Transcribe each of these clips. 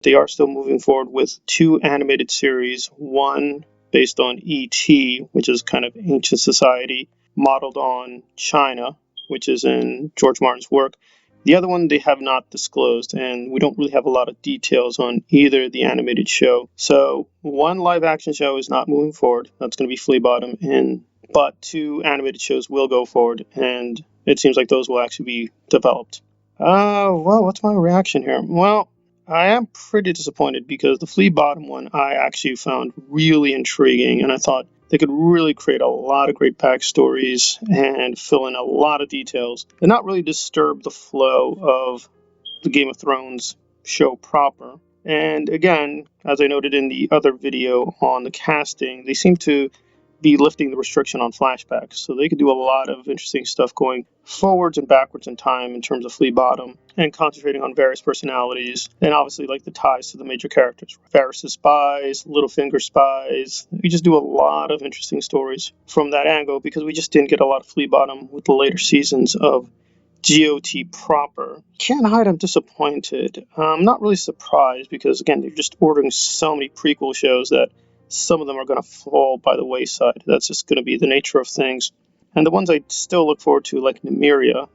They are still moving forward with 2 animated series, one based on E.T., which is kind of ancient society, modeled on China, which is in George Martin's work. The other one they have not disclosed, and we don't really have a lot of details on either the animated show. So one live action show is not moving forward. That's going to be Flea Bottom, but 2 animated shows will go forward, and it seems like those will actually be developed. Well, what's my reaction here? Well, I am pretty disappointed because the Flea Bottom one I actually found really intriguing, and I thought they could really create a lot of great backstories and fill in a lot of details and not really disturb the flow of the Game of Thrones show proper. And again, as I noted in the other video on the casting, they seem to be lifting the restriction on flashbacks. So they could do a lot of interesting stuff going forwards and backwards in time in terms of Flea Bottom and concentrating on various personalities and obviously like the ties to the major characters. Varys' spies, Littlefinger spies. We just do a lot of interesting stories from that angle because we just didn't get a lot of Flea Bottom with the later seasons of GOT proper. Can't hide I'm disappointed. I'm not really surprised because again, they're just ordering so many prequel shows that some of them are going to fall by the wayside. That's just going to be the nature of things. And the ones I still look forward to, like Nymeria,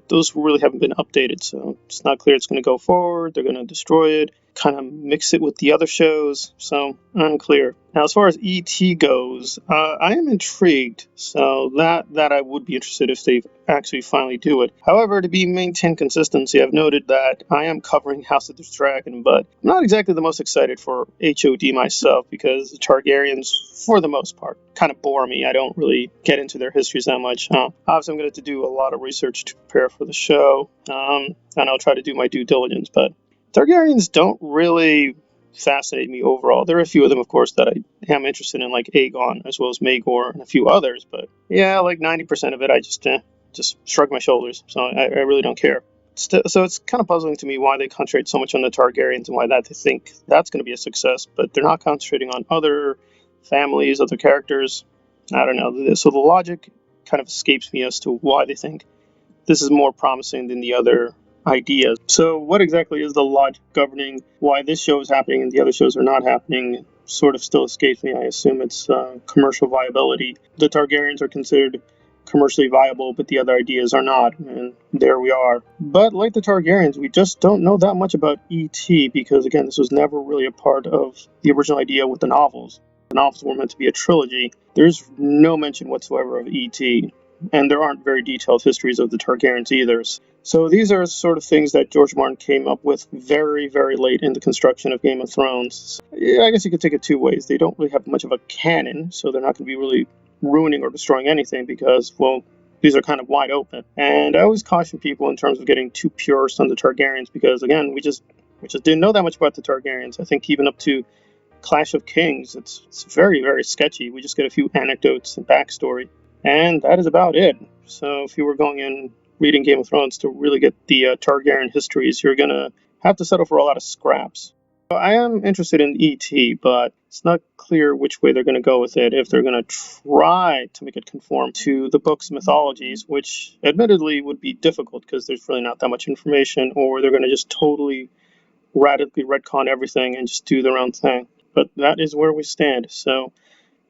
those really haven't been updated, so it's not clear it's going to go forward. They're going to destroy it, kind of mix it with the other shows, so unclear. Now, as far as ET goes, I am intrigued, so that I would be interested if they actually finally do it. However, to maintain consistency, I've noted that I am covering House of the Dragon, but I'm not exactly the most excited for HOD myself because the Targaryens, for the most part, kind of bore me. I don't really get into their histories that much. Obviously, I'm going to have to do a lot of research to prepare for the show, and I'll try to do my due diligence, but Targaryens don't really fascinate me overall. There are a few of them, of course, that I am interested in, like Aegon, as well as Maegor, and a few others, but yeah, like 90% of it, I just shrug my shoulders, so I really don't care. So it's kind of puzzling to me why they concentrate so much on the Targaryens and why they think that's going to be a success, but they're not concentrating on other families, other characters. I don't know. So the logic kind of escapes me as to why they think this is more promising than the other ideas. So what exactly is the logic governing why this show is happening and the other shows are not happening? Sort of still escapes me. I assume it's commercial viability. The Targaryens are considered commercially viable, but the other ideas are not, and there we are. But like the Targaryens, we just don't know that much about E.T. because, again, this was never really a part of the original idea with the novels. The novels were meant to be a trilogy. There's no mention whatsoever of E.T., and there aren't very detailed histories of the Targaryens either. So these are sort of things that George Martin came up with very, very late in the construction of Game of Thrones. Yeah, I guess you could take it 2 ways. They don't really have much of a canon, so they're not going to be really ruining or destroying anything because, well, these are kind of wide open. And I always caution people in terms of getting too purist on the Targaryens because, again, we just didn't know that much about the Targaryens. I think even up to Clash of Kings, it's very, very sketchy. We just get a few anecdotes and backstory. And that is about it. So if you were going in reading Game of Thrones to really get the Targaryen histories, you're going to have to settle for a lot of scraps. So I am interested in E.T., but it's not clear which way they're going to go with it. If they're going to try to make it conform to the book's mythologies, which admittedly would be difficult because there's really not that much information, or they're going to just totally radically retcon everything and just do their own thing. But that is where we stand. So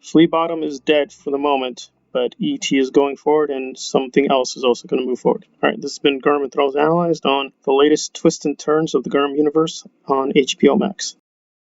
Flea Bottom is dead for the moment, but E.T. is going forward, and something else is also going to move forward. All right, this has been GRRMverse Analyzed on the latest twists and turns of the GRRM universe on HBO Max.